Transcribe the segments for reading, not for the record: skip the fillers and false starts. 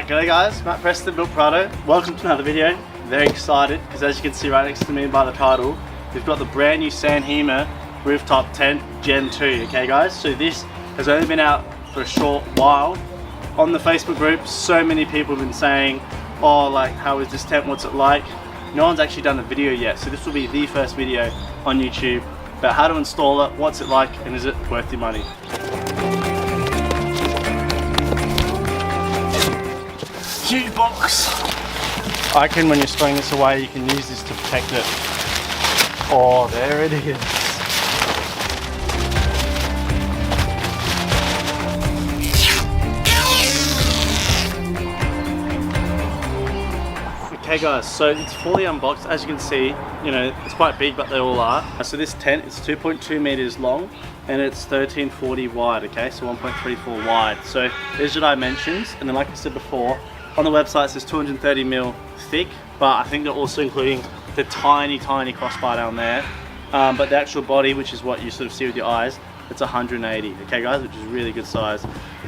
Alright, g'day guys, Matt Preston, Built Prado. Welcome to another video. Very excited because as you can see right next to me by the title, we've got the brand new Sanhema Rooftop Tent Gen 2, okay guys? So this has only been out for a short while. On the Facebook group, so many people have been saying, oh, like, how is this tent, what's it like? No one's actually done a video yet, so this will be the first video on YouTube about how to install it, what's it like, and is it worth your money. Huge box. I reckon when you're spraying this away, you can use this to protect it. Oh, there it is. Okay guys, so it's fully unboxed. As you can see, you know, it's quite big, but they all are. So this tent is 2.2 meters long and it's 1340 wide, okay? So 1.34 wide. So there's your dimensions. And then like I said before, on the website it says 230 mil thick, but I think they're also including the tiny crossbar down there. But the actual body, which is what you sort of see with your eyes, it's 180, okay guys, which is really good size.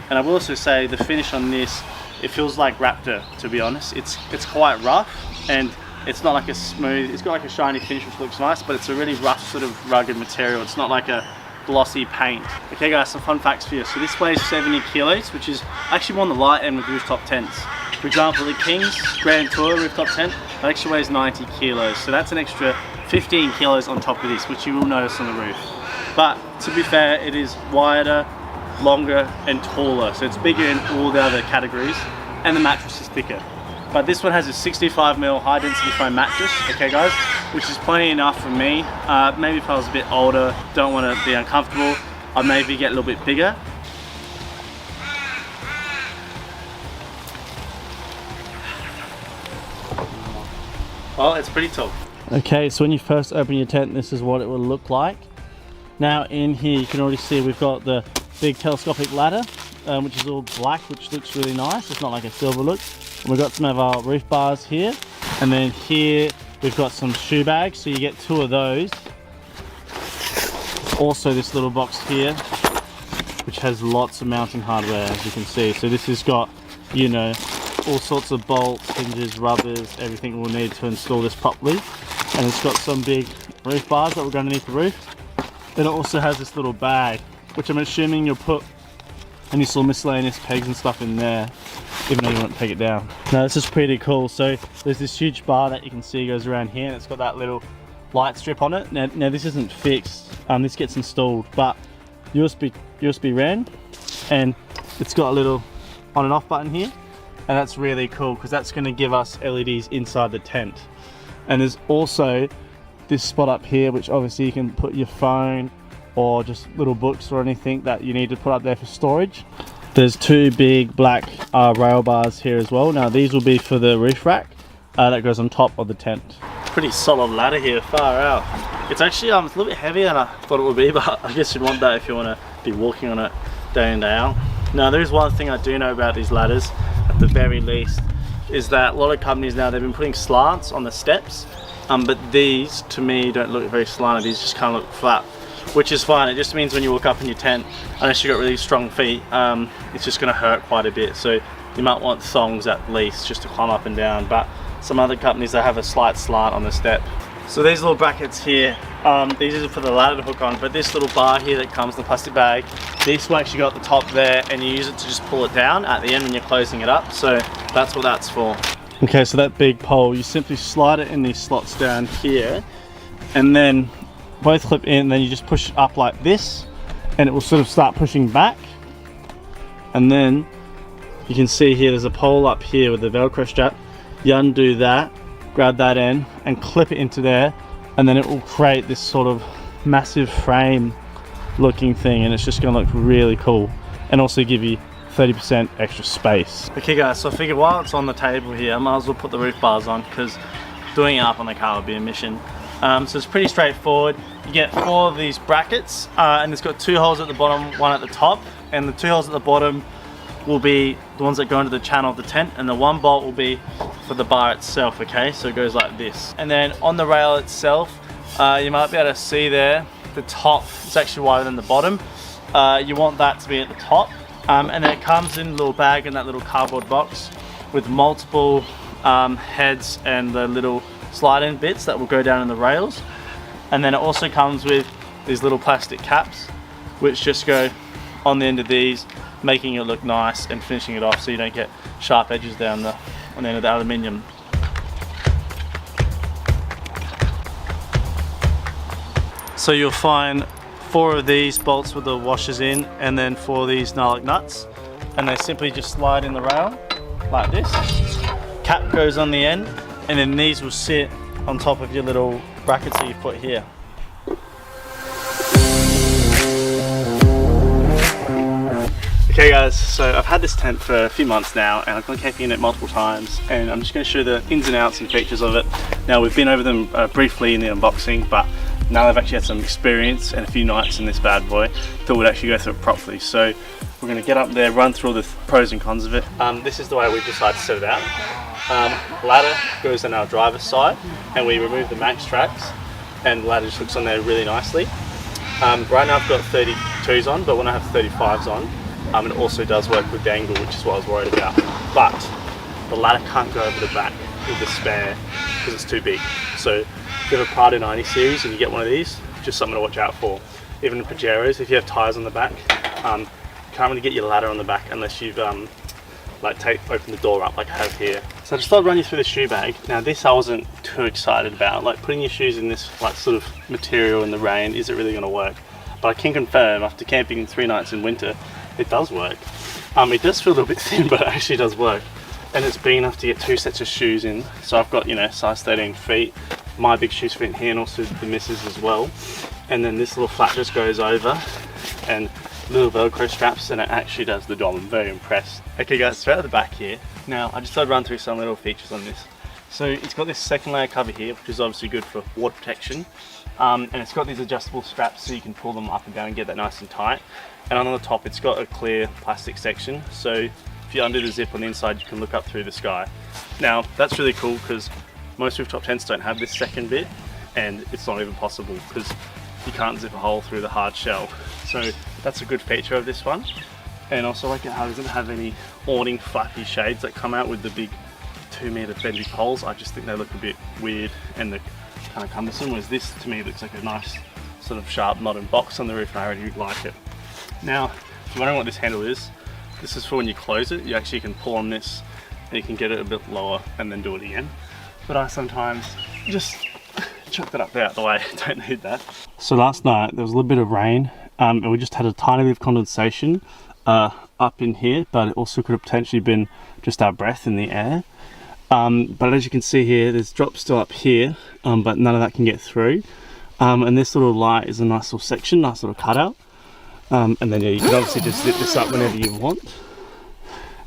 And I will also say the finish on this, it feels like Raptor, to be honest. It's quite rough and it's not like a smooth, it's got like a shiny finish which looks nice, but it's a really rough sort of rugged material. It's not like a glossy paint. Okay guys, some fun facts for you. So this weighs 70 kilos, which is actually more on the light end with rooftop tents. For example, the King's Grand Tour rooftop tent, it actually weighs 90 kilos. So that's an extra 15 kilos on top of this, which you will notice on the roof. But to be fair, it is wider, longer and taller. So it's bigger in all the other categories and the mattress is thicker. But this one has a 65mm high density foam mattress, okay guys, which is plenty enough for me. Maybe if I was a bit older, don't want to be uncomfortable, I'd maybe get a little bit bigger. Well, it's pretty tall. Okay, so when you first open your tent, this is what it will look like. Now in here you can already see we've got the big telescopic ladder, which is all black, which looks really nice. It's not like a silver look. And we've got some of our roof bars here. And then here we've got some shoe bags, so you get 2 of those. Also this little box here, which has lots of mounting hardware, as you can see. So this has got, you know, all sorts of bolts, hinges, rubbers, everything we'll need to install this properly. And it's got some big roof bars that will go underneath the roof. Then it also has this little bag, which I'm assuming you'll put any sort of miscellaneous pegs and stuff in there, even though you won't peg it down. Now this is pretty cool. So there's this huge bar that you can see goes around here and it's got that little light strip on it. Now this isn't fixed, this gets installed, but USB RAN, and it's got a little on and off button here. And that's really cool because that's going to give us LEDs inside the tent. And there's also this spot up here, which obviously you can put your phone or just little books or anything that you need to put up there for storage. There's 2 big black rail bars here as well. Now these will be for the roof rack that goes on top of the tent. Pretty solid ladder here, far out. It's actually it's a little bit heavier than I thought it would be, but I guess you'd want that if you want to be walking on it day in, day out. Now there is one thing I do know about these ladders, at the very least, is that a lot of companies now, they've been putting slants on the steps, but these to me don't look very slanted. These just kind of look flat, which is fine. It just means when you walk up in your tent, unless you've got really strong feet, it's just going to hurt quite a bit. So you might want thongs at least just to climb up and down, but some other companies, they have a slight slant on the step. So these little brackets here, these are for the ladder to hook on, but this little bar here that comes in the plastic bag, this will actually go at the top there and you use it to just pull it down at the end when you're closing it up. So that's what that's for. Okay, so that big pole, you simply slide it in these slots down here and then both clip in, then you just push it up like this and it will sort of start pushing back. And then you can see here there's a pole up here with the Velcro strap. You undo that, grab that end and clip it into there, and then it will create this sort of massive frame looking thing, and it's just going to look really cool and also give you 30% extra space. Okay guys, so I figured while it's on the table here, I might as well put the roof bars on because doing it up on the car would be a mission. So it's pretty straightforward. You get 4 of these brackets and it's got 2 holes at the bottom, 1 at the top, and the 2 holes at the bottom will be the ones that go into the channel of the tent, and the 1 bolt will be for the bar itself, okay? So it goes like this. And then on the rail itself, you might be able to see there, the top is actually wider than the bottom. You want that to be at the top. And then it comes in a little bag in that little cardboard box. with multiple heads and the little slide-in bits that will go down in the rails. And then it also comes with these little plastic caps, which just go on the end of these, making it look nice and finishing it off so you don't get sharp edges down on the end of the aluminium. So you'll find 4 of these bolts with the washers in, and then 4 of these Narlock nuts, and they simply just slide in the rail like this. Cap goes on the end, and then these will sit on top of your little brackets that you put here. Okay guys, so I've had this tent for a few months now and I've been camping in it multiple times, and I'm just going to show the ins and outs and features of it. Now we've been over them briefly in the unboxing, but now I've actually had some experience and a few nights in this bad boy, thought we'd actually go through it properly. So we're going to get up there, run through all the pros and cons of it. This is the way we've decided to set it out. Ladder goes on our driver's side, and we remove the max straps, and the ladder just hooks on there really nicely. Right now I've got 32s on, but when I have 35s on, it also does work with dangle, which is what I was worried about. But the ladder can't go over the back with the spare because it's too big. So if you have a Prado 90 series and you get one of these, just something to watch out for. Even the Pajeros, if you have tyres on the back, you can't really get your ladder on the back unless you've open the door up like I have here. So I just thought I'd run you through the shoe bag. Now this I wasn't too excited about. Like, putting your shoes in this sort of material in the rain, is it really going to work? But I can confirm, after camping 3 nights in winter, it does work. It does feel a little bit thin, but it actually does work. And it's big enough to get 2 sets of shoes in. So I've got, size 13 feet. My big shoes fit in here, and also the missus as well. And then this little flap just goes over, and little Velcro straps, and it actually does the job. I'm very impressed. Okay guys, straight out the back here. Now I just thought I'd run through some little features on this. So it's got this second layer cover here, which is obviously good for water protection. And it's got these adjustable straps so you can pull them up and down and get that nice and tight. And on the top it's got a clear plastic section, so if you undo the zip on the inside you can look up through the sky. Now that's really cool because most rooftop tents don't have this second bit, and it's not even possible because you can't zip a hole through the hard shell. So that's a good feature of this one. And also, like, it doesn't have any awning flappy shades that come out with the big 2-meter bendy poles. I just think they look a bit weird and they're kind of cumbersome, whereas this to me looks like a nice sort of sharp modern box on the roof, and I already like it. Now if you're wondering what this handle is, this is for when you close it. You actually can pull on this and you can get it a bit lower and then do it again. But I sometimes just chuck that up there out the way, don't need that. So last night there was a little bit of rain, and we just had a tiny bit of condensation up in here, but it also could have potentially been just our breath in the air. But as you can see here, there's drops still up here, but none of that can get through. And this little light is a nice little section, nice little cutout. And then you can obviously just zip this up whenever you want.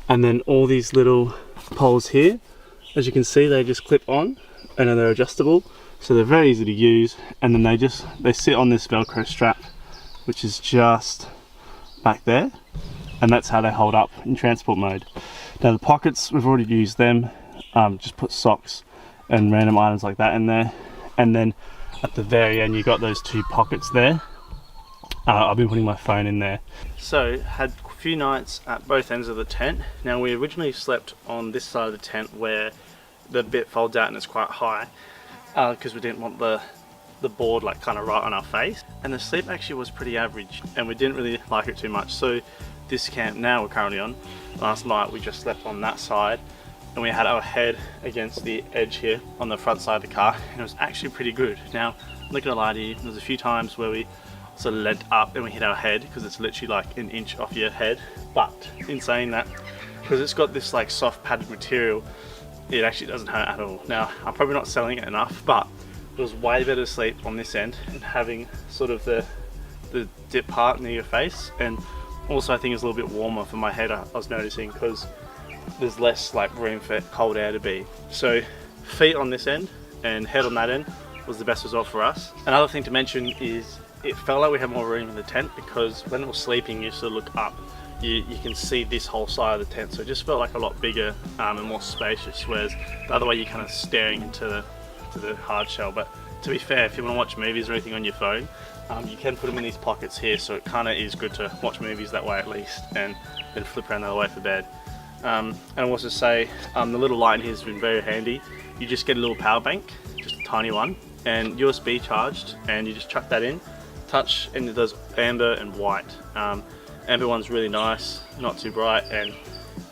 And then all these little poles here, as you can see, they just clip on, and then they're adjustable, so they're very easy to use. And then they sit on this Velcro strap, which is just back there, and that's how they hold up in transport mode. Now the pockets, we've already used them. Just put socks and random items like that in there, and then at the very end you got those 2 pockets there. I've been putting my phone in there. So had a few nights at both ends of the tent. Now we originally slept on this side of the tent where the bit folds out and it's quite high, because we didn't want the board like kind of right on our face, and the sleep actually was pretty average and we didn't really like it too much. So this camp now we're currently on, last night we just slept on that side, and we had our head against the edge here on the front side of the car, and it was actually pretty good. Now I'm not gonna lie to you, there's a few times where we sort of leant up and we hit our head because it's literally like an inch off your head. But in saying that, because it's got this like soft padded material, it actually doesn't hurt at all. Now I'm probably not selling it enough, but it was way better to sleep on this end and having sort of the dip part near your face. And also I think it's a little bit warmer for my head, I was noticing, because there's less like room for cold air to be. So feet on this end and head on that end was the best result for us. Another thing to mention is it felt like we had more room in the tent, because when it was sleeping you sort of look up, you can see this whole side of the tent, so it just felt like a lot bigger and more spacious, whereas the other way you're kind of staring into the hard shell. But to be fair, if you want to watch movies or anything on your phone, you can put them in these pockets here, so it kind of is good to watch movies that way at least, and then flip around the other way for bed. And I'll also say the little light in here has been very handy. You just get a little power bank, just a tiny one, and USB charged, and you just chuck that in, touch, and it does amber and white. Amber one's really nice, not too bright, and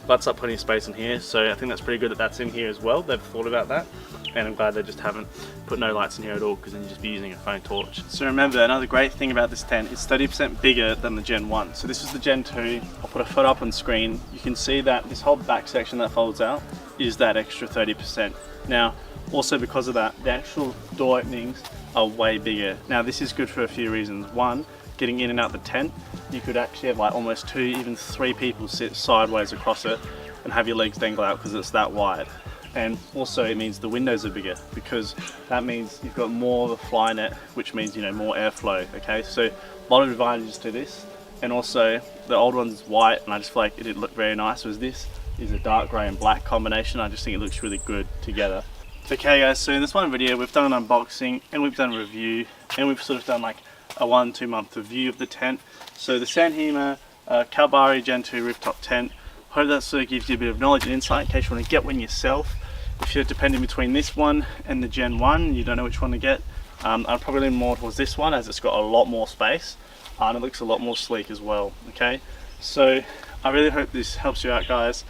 lights up plenty of space in here, so I think that's pretty good that that's in here as well. They've thought about that, and I'm glad they just haven't put no lights in here at all, because then you'd just be using a phone torch. So remember, another great thing about this tent, it's 30% bigger than the Gen 1. So this is the Gen 2, I'll put a photo up on screen. You can see that this whole back section that folds out is that extra 30%. Now, also because of that, the actual door openings are way bigger. Now this is good for a few reasons. One, getting in and out the tent, you could actually have like almost 2, even 3 people sit sideways across it and have your legs dangle out because it's that wide. And also it means the windows are bigger, because that means you've got more of a fly net, which means, you know, more airflow. Okay, so a lot of advantages to this. And also the old one's white, and I just feel like it didn't look very nice, whereas this is a dark grey and black combination. I just think it looks really good together. Okay guys, so in this one video we've done an unboxing and we've done a review, and we've sort of done like a 1-2 month review of the tent. So the Sandhema Kalbarri Gen 2 rooftop tent, hope that sort of gives you a bit of knowledge and insight in case you want to get one yourself. If you're depending between this one and the Gen 1, you don't know which one to get, I'd probably lean more towards this one, as it's got a lot more space and it looks a lot more sleek as well. Okay, so I really hope this helps you out guys.